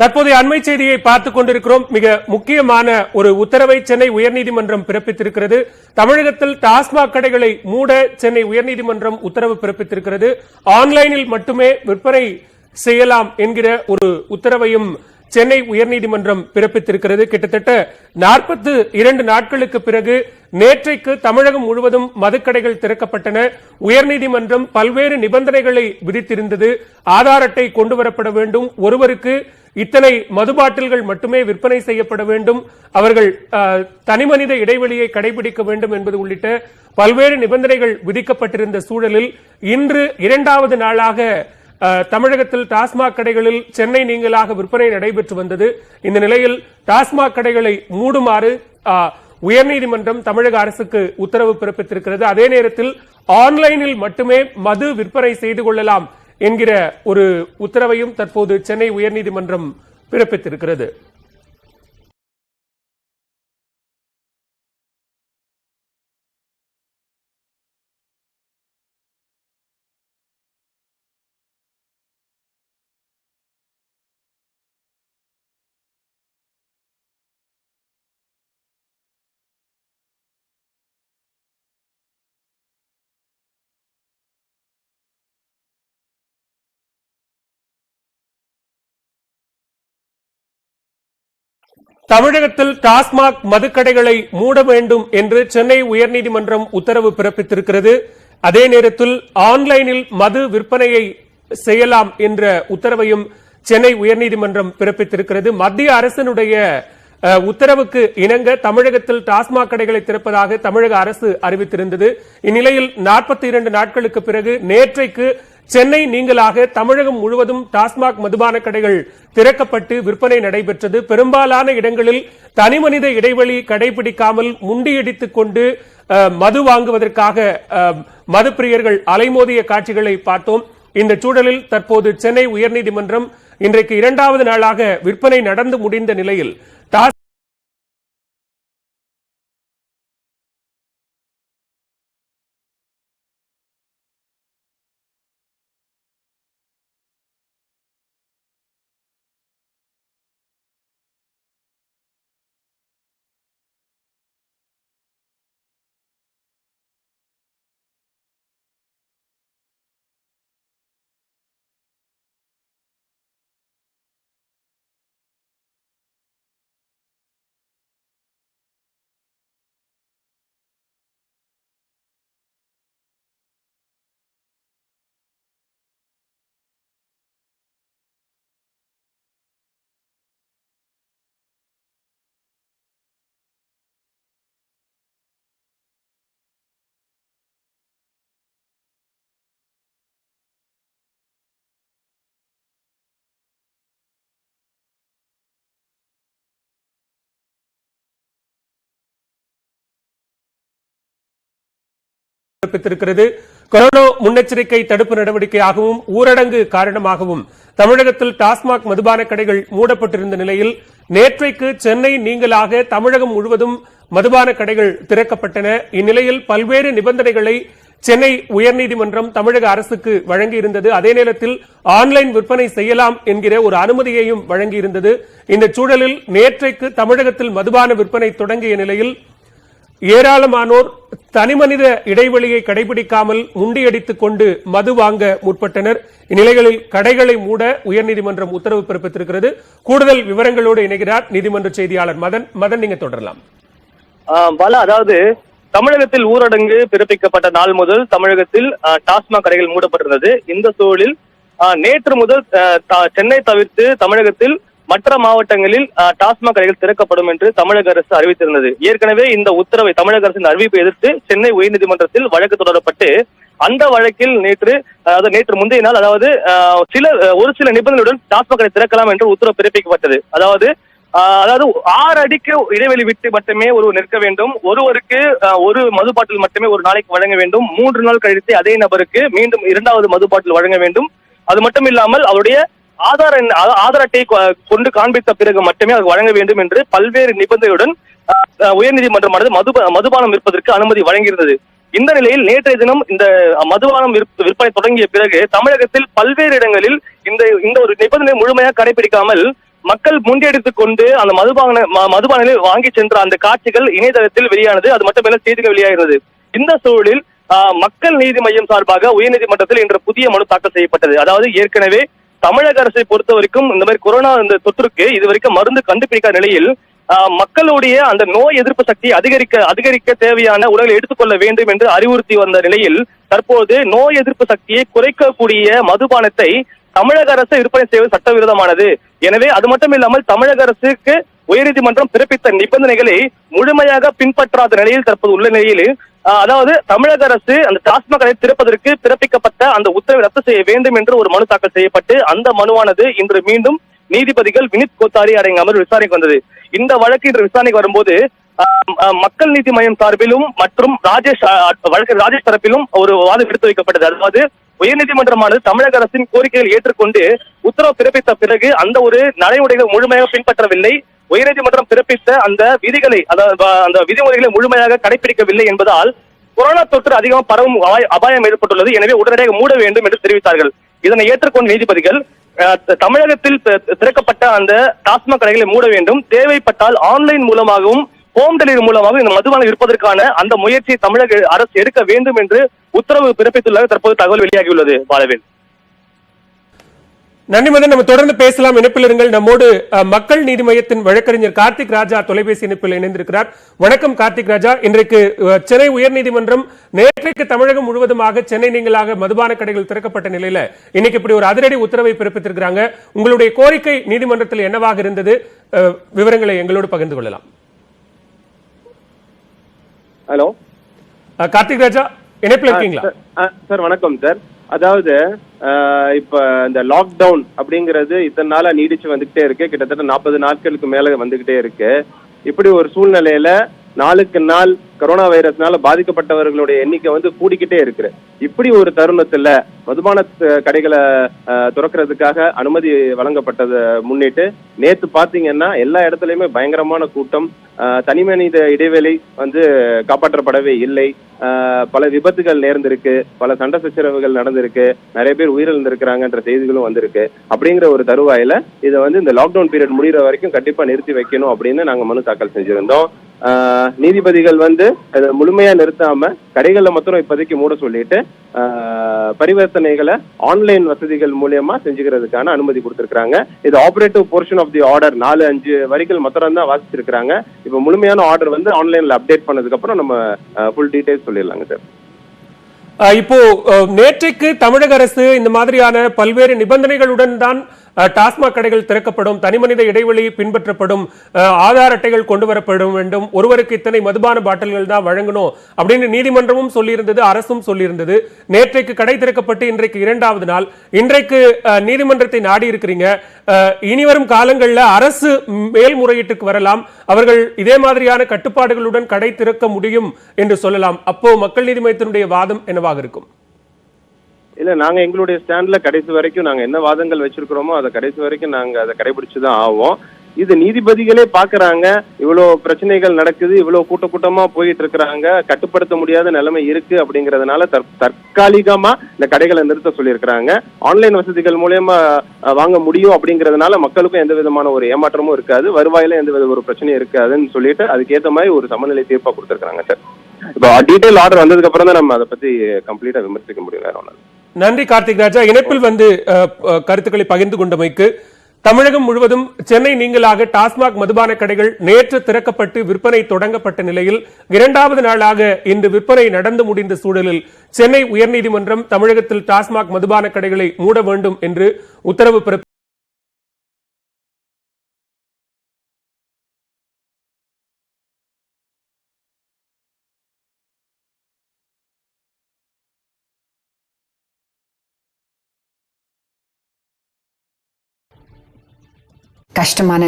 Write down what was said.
தற்போதைய அண்மை செய்தியை பார்த்துக் கொண்டிருக்கிறோம். மிக முக்கியமான ஒரு உத்தரவை சென்னை உயர்நீதிமன்றம் பிறப்பித்திருக்கிறது. தமிழகத்தில் டாஸ்மாக் கடைகளை மூட சென்னை உயர்நீதிமன்றம் உத்தரவு பிறப்பித்திருக்கிறது. ஆன்லைனில் மட்டுமே விற்பனை செய்யலாம் என்கிற ஒரு உத்தரவையும் சென்னை உயர்நீதிமன்றம் பிறப்பித்திருக்கிறது. கிட்டத்தட்ட 42 நாட்களுக்கு பிறகு நேற்றைக்கு தமிழகம் முழுவதும் மதுக்கடைகள் திறக்கப்பட்டன. உயர்நீதிமன்றம் பல்வேறு நிபந்தனைகளை விதித்திருந்தது. ஆதார் அட்டை கொண்டுவரப்பட வேண்டும், ஒருவருக்கு இத்தனை மது பாட்டில்கள் மட்டுமே விற்பனை செய்யப்பட வேண்டும், அவர்கள் தனிமனித இடைவெளியை கடைபிடிக்க வேண்டும் என்பது உள்ளிட்ட பல்வேறு நிபந்தனைகள் விதிக்கப்பட்டிருந்த சூழலில் இன்று 2வது நாளாக தமிழகத்தில் டாஸ்மாக் கடைகளில் சென்னை நீங்கலாக விற்பனை நடைபெற்று வந்தது. இந்த நிலையில் டாஸ்மாக் கடைகளை மூடுமாறு உயர்நீதிமன்றம் தமிழக அரசுக்கு உத்தரவு பிறப்பித்திருக்கிறது. அதே நேரத்தில் ஆன்லைனில் மட்டுமே மது விற்பனை செய்து கொள்ளலாம் என்கிற ஒரு உத்தரவையும் தற்போது சென்னை உயர்நீதிமன்றம் பிறப்பித்திருக்கிறது. தமிழகத்தில் டாஸ்மாக் மதுக்கடைகளை மூட வேண்டும் என்று சென்னை உயர்நீதிமன்றம் உத்தரவு பிறப்பித்திருக்கிறது. அதே நேரத்தில் ஆன்லைனில் மது விற்பனையை செய்யலாம் என்ற உத்தரவையும் சென்னை உயர்நீதிமன்றம் பிறப்பித்திருக்கிறது. மத்திய அரசினுடைய உத்தரவுக்கு இணங்க தமிழகத்தில் டாஸ்மாக் கடைகளை திறப்பதாக தமிழக அரசு அறிவித்திருந்தது. இந்நிலையில் 42 நாட்களுக்கு பிறகு நேற்றைக்கு சென்னை நீங்கலாக தமிழகம் முழுவதும் டாஸ்மாக் மதுபான கடைகள் திறக்கப்பட்டு விற்பனை நடைபெற்றது. பெரும்பாலான இடங்களில் தனிமனித இடைவெளி கடைபிடிக்காமல் முண்டியடித்துக் கொண்டு மது வாங்குவதற்காக மது பிரியர்கள் அலைமோதிய காட்சிகளை பார்த்தோம். இந்த சூழலில் தற்போது சென்னை உயர்நீதிமன்றம் இன்றைக்கு 2வது நாளாக விற்பனை நடந்து முடிந்த நிலையில் பிறப்பித்திருக்கிறது. கொரோனா முன்னெச்சரிக்கை தடுப்பு நடவடிக்கையாகவும் ஊரடங்கு காரணமாகவும் தமிழகத்தில் டாஸ்மாக் மதுபான கடைகள் மூடப்பட்டிருந்த நிலையில் நேற்றைக்கு சென்னை நீங்கலாக தமிழகம் முழுவதும் மதுபான கடைகள் திறக்கப்பட்டன. இந்நிலையில் பல்வேறு நிபந்தனைகளை சென்னை உயர்நீதிமன்றம் தமிழக அரசுக்கு வழங்கியிருந்தது. அதே நேரத்தில் ஆன்லைன் விற்பனை செய்யலாம் என்கிற ஒரு அனுமதியையும் வழங்கியிருந்தது. இந்த சூழலில் நேற்றைக்கு தமிழகத்தில் மதுபான விற்பனை தொடங்கிய நிலையில் ஏராளமானோர் தனிமனித இடைவெளியை கடைபிடிக்காமல் முண்டியடித்துக் கொண்டு மது வாங்க முற்பட்டனர். இந்நிலைகளில் கடைகளை மூட உயர்நீதிமன்றம் உத்தரவு பிறப்பித்திருக்கிறது. கூடுதல் விவரங்களோடு இணைகிறார் நீதிமன்ற செய்தியாளர் மதன். நீங்க தொடரலாம். அதாவது தமிழகத்தில் ஊரடங்கு பிறப்பிக்கப்பட்ட நாள் முதல் தமிழகத்தில் டாஸ்மாக் கடைகள் மூடப்பட்டிருந்தது. இந்த சூழலில் நேற்று முதல் சென்னை தவிர்த்து தமிழகத்தில் மற்ற மாவட்டங்களில் டாஸ்மாக் கடைகள் திறக்கப்படும் என்று தமிழக அரசு அறிவித்திருந்தது. ஏற்கனவே இந்த உத்தரவை தமிழக அரசின் அறிவிப்பை எதிர்த்து சென்னை உயர்நீதிமன்றத்தில் வழக்கு தொடரப்பட்டு அந்த வழக்கில் நேற்று முந்தைய நாள் அதாவது ஒரு சில நிபந்தனையுடன் டாஸ்மாக் கடை திறக்கலாம் என்று உத்தரவு பிறப்பிக்கப்பட்டது. அதாவது 6 அடிக்கு இடைவெளி விட்டு மட்டுமே ஒருவர் நிற்க வேண்டும், ஒருவருக்கு ஒரு மது பாட்டில் மட்டுமே ஒரு நாளைக்கு வழங்க வேண்டும், 3 நாள் கழித்து அதே நபருக்கு மீண்டும் 2வது மது பாட்டில் வழங்க வேண்டும். அது மட்டும் இல்லாமல் அவருடைய ஆதார் அட்டையை கொண்டு காண்பித்த பிறகு மட்டுமே அது வழங்க வேண்டும் என்று பல்வேறு நிபந்தனையுடன் உயர்நீதிமன்றமானது மதுபானம் விற்பதற்கு அனுமதி வழங்கியிருந்தது. இந்த நிலையில் நேற்றைய தினம் இந்த மதுபானம் விற்பனை தொடங்கிய பிறகு தமிழகத்தில் பல்வேறு இடங்களில் இந்த ஒரு நிபந்தனை முழுமையாக கடைபிடிக்காமல் மக்கள் முண்டியடித்துக் கொண்டு அந்த மதுபானங்களை வாங்கி சென்ற அந்த காட்சிகள் இணையதளத்தில் வெளியானது. அது மட்டுமல்ல செய்திகள் வெளியாகிறது. இந்த சூழலில் மக்கள் நீதி மையம் சார்பாக உயர்நீதிமன்றத்தில் இன்று புதிய மனு தாக்கல் செய்யப்பட்டது. அதாவது ஏற்கனவே தமிழக அரசை பொறுத்த வரைக்கும் இந்த மாதிரி கொரோனா இந்த தொற்றுக்கு இதுவரைக்கும் மருந்து கண்டுபிடிக்காத நிலையில் மக்களுடைய அந்த நோய் எதிர்ப்பு சக்தி அதிகரிக்க தேவையான உணவுகளை எடுத்துக்கொள்ள வேண்டும் என்று அறிவுறுத்தி வந்த நிலையில் தற்போது நோய் எதிர்ப்பு சக்தியை குறைக்கக்கூடிய மதுபானத்தை தமிழக அரசு விற்பனை செய்வது சட்டவிரோதமானது. எனவே அது மட்டும் இல்லாமல் தமிழக அரசுக்கு உயர்நீதிமன்றம் பிறப்பித்த நிபந்தனைகளை முழுமையாக பின்பற்றாத நிலையில் தற்போது உள்ள நிலையில் அதாவது தமிழக அரசு அந்த டாஸ்மாக் கடை திறப்பதற்கு பிறப்பிக்கப்பட்ட அந்த உத்தரவை ரத்து செய்ய வேண்டும் என்று ஒரு மனு தாக்கல் செய்யப்பட்டு அந்த மனுவானது இன்று மீண்டும் நீதிபதிகள் வினித் கோத்தாரி அடங்கிய அமர்வு விசாரணைக்கு வந்தது. இந்த வழக்கு இன்று விசாரணைக்கு வரும்போது மக்கள் நீதி மையம் சார்பிலும் மற்றும் வழக்கறிஞர் ராஜேஷ் தரப்பிலும் ஒரு வாதம் எடுத்து வைக்கப்பட்டது. அதாவது உயர்நீதிமன்றமானது தமிழக அரசின் கோரிக்கைகளை ஏற்றுக்கொண்டு உத்தரவு பிறப்பித்த பிறகு அந்த ஒரு நடைமுறைகள் முழுமையாக பின்பற்றவில்லை. உயர்நீதிமன்றம் பிறப்பித்த அந்த விதிகளை அந்த விதிமுறைகளை முழுமையாக கடைபிடிக்கவில்லை என்பதால் கொரோனா தொற்று அதிகம் பரவும் அபாயம் ஏற்பட்டுள்ளது. எனவே உடனடியாக மூட வேண்டும் என்று தெரிவித்தார்கள். இதனை ஏற்றுக்கொண்ட நீதிபதிகள் தமிழகத்தில் திறக்கப்பட்ட அந்த டாஸ்மாக் கடைகளை மூட வேண்டும், தேவைப்பட்டால் ஆன்லைன் மூலமாகவும் ஹோம் டெலிவரி மூலமாக இந்த மதுபானம் விற்பதற்கான அந்த முயற்சியை தமிழக அரசு எடுக்க வேண்டும் என்று உத்தரவு பிறப்பித்துள்ளதாக தற்போது தகவல் வெளியாகியுள்ளது. பாலவேல், நன்றி மதன். நம்ம தொடர்ந்து பேசலாம். இணைப்பில் இருங்கள். நம்மோடு மக்கள் நீதி மையத்தின் வழக்கறிஞர் கார்த்திக் ராஜா தொலைபேசி இணைப்பில் இணைந்திருக்கிறார். வணக்கம் கார்த்திக் ராஜா. இன்றைக்கு சென்னை உயர்நீதிமன்றம் நேற்றைக்கு தமிழகம் முழுவதுமாக சென்னை நீங்களாக மதுபான கடைகள் திறக்கப்பட்ட நிலையில இன்னைக்கு இப்படி ஒரு அதிரடி உத்தரவை பிறப்பித்திருக்கிறாங்க. உங்களுடைய கோரிக்கை நீதிமன்றத்தில் என்னவாக இருந்தது? விவரங்களை எங்களோடு பகிர்ந்து கொள்ளலாம். ஹலோ கார்த்திக் ராஜா, இணைப்பில் இருக்கீங்களா? சார் வணக்கம் சார். அதாவது இப்ப இந்த லாக்டவுன் அப்படிங்கிறது இத்தனை நாளா நீடிச்சு வந்துகிட்டே இருக்கு. கிட்டத்தட்ட 40 நாட்களுக்கு மேல வந்துகிட்டே இருக்கு. இப்படி ஒரு சூழ்நிலையில நாளுக்கு நாள் கொரோனா வைரஸ்னால பாதிக்கப்பட்டவர்களுடைய எண்ணிக்கை கூடிக்கிட்டே இருக்கு. இப்படி ஒரு தருணத்துல மதுபான கடைகளை துறக்கிறதுக்காக அனுமதி வழங்கப்பட்டதை முன்னிட்டு நேத்து பாத்தீங்கன்னா எல்லா இடத்துலயுமே பயங்கரமான கூட்டம். தனிமனித இடைவெளி காப்பாற்றப்படவே இல்லை. பல விபத்துகள் நேர்ந்திருக்கு, பல சண்டை சச்சரவுகள் நடந்திருக்கு, நிறைய பேர் உயிரிழந்திருக்கிறாங்கன்ற செய்திகளும் வந்திருக்கு. அப்படிங்கிற ஒரு தருவாயில இதை இந்த லாக்டவுன் பீரியட் முடிகிற வரைக்கும் கண்டிப்பா நிறுத்தி வைக்கணும் அப்படின்னு நாங்க மனு தாக்கல் செஞ்சிருந்தோம். நீதிபதிகள் அதை முழுமையா நிறுத்தாம கடைகள்ல மாத்திரம் இப்போதைக்கு மூட சொல்லிட்டு பரிவர்த்தனைகளை ஆன்லைன் வசதிகள் மூலியமா செஞ்சுக்கிறதுக்கான அனுமதி கொடுத்திருக்காங்க. இது operative portion of the order 4-5 வரிகள் மாத்திரம் தான் வாசிச்சிருக்காங்க. இப்ப முழுமையான ஆர்டர் ஆன்லைன்ல அப்டேட் பண்ணதுக்கு அப்புறம் நம்ம ஃபுல் டீடைல்ஸ் சொல்லிடலாங்க சார். இப்போ நேற்றைக்கு தமிழக அரசு இந்த மாதிரியான பல்வேறு நிபந்தனைகளுடன் தான் டாஸ்மாக் கடைகள் திறக்கப்படும், தனிமனித இடைவெளி பின்பற்றப்படும், ஆதார் அட்டைகள் கொண்டு வரப்படும் வேண்டும், ஒருவருக்கு இத்தனை மதுபான பாட்டில்கள் தான் வழங்கணும் அப்படின்னு நீதிமன்றமும் சொல்லியிருந்தது, அரசும் சொல்லியிருந்தது. நேற்றைக்கு கடை திறக்கப்பட்டு இன்றைக்கு 2வது நாள். இன்றைக்கு நீதிமன்றத்தை நாடி இருக்கிறீங்க. இனிவரும் காலங்களில் அரசு மேல்முறையீட்டுக்கு வரலாம், அவர்கள் இதே மாதிரியான கட்டுப்பாடுகளுடன் கடை திறக்க முடியும் என்று சொல்லலாம். அப்போ மக்கள் நீதி மையத்தினுடைய வாதம் என்னவாக இருக்கும்? இல்ல, நாங்க எங்களுடைய ஸ்டாண்ட்ல கடைசி வரைக்கும் நாங்க என்ன வாதங்கள் வச்சிருக்கிறோமோ அதை கடைசி வரைக்கும் நாங்க அதை கடைபிடிச்சுதான் ஆவோம். இது நீதிபதிகளே பாக்குறாங்க. இவ்வளவு பிரச்சனைகள் நடக்குது, இவ்வளவு கூட்டமா போயிட்டு இருக்கிறாங்க, கட்டுப்படுத்த முடியாத நிலைமை இருக்கு. அப்படிங்கறதுனால தற்காலிகமா இந்த கடைகளை நிறுத்த சொல்லியிருக்கிறாங்க. ஆன்லைன் வசதிகள் மூலமா வாங்க முடியும் அப்படிங்கறதுனால மக்களுக்கும் எந்த விதமான ஒரு ஏமாற்றமும் இருக்காது, வருவாயில எந்த வித ஒரு பிரச்சனையும் இருக்காதுன்னு சொல்லிட்டு அதுக்கேற்ற மாதிரி ஒரு சமநிலை தீர்ப்பா கொடுத்திருக்காங்க சார். இப்போ டீடைல் ஆர்டர் வந்ததுக்கு அப்புறம் தான் நம்ம அதை பத்தி கம்ப்ளீட்டா விமர்சிக்க முடியும். வேற ஒண்ணு. நன்றி கார்த்திக் ராஜா. இணைப்பில் கருத்துக்களை பகிர்ந்து கொண்டமைக்கு. தமிழகம் முழுவதும் சென்னை நீங்களாக டாஸ்மாக் மதுபான கடைகள் நேற்று திறக்கப்பட்டு விற்பனை தொடங்கப்பட்ட நிலையில் 2வது நாளாக இன்று விற்பனை நடந்து முடிந்த சூழலில் சென்னை உயர்நீதிமன்றம் தமிழகத்தில் டாஸ்மாக் மதுபான கடைகளை மூட வேண்டும் என்று உத்தரவு பிறப்பித்தது. கஷ்டமான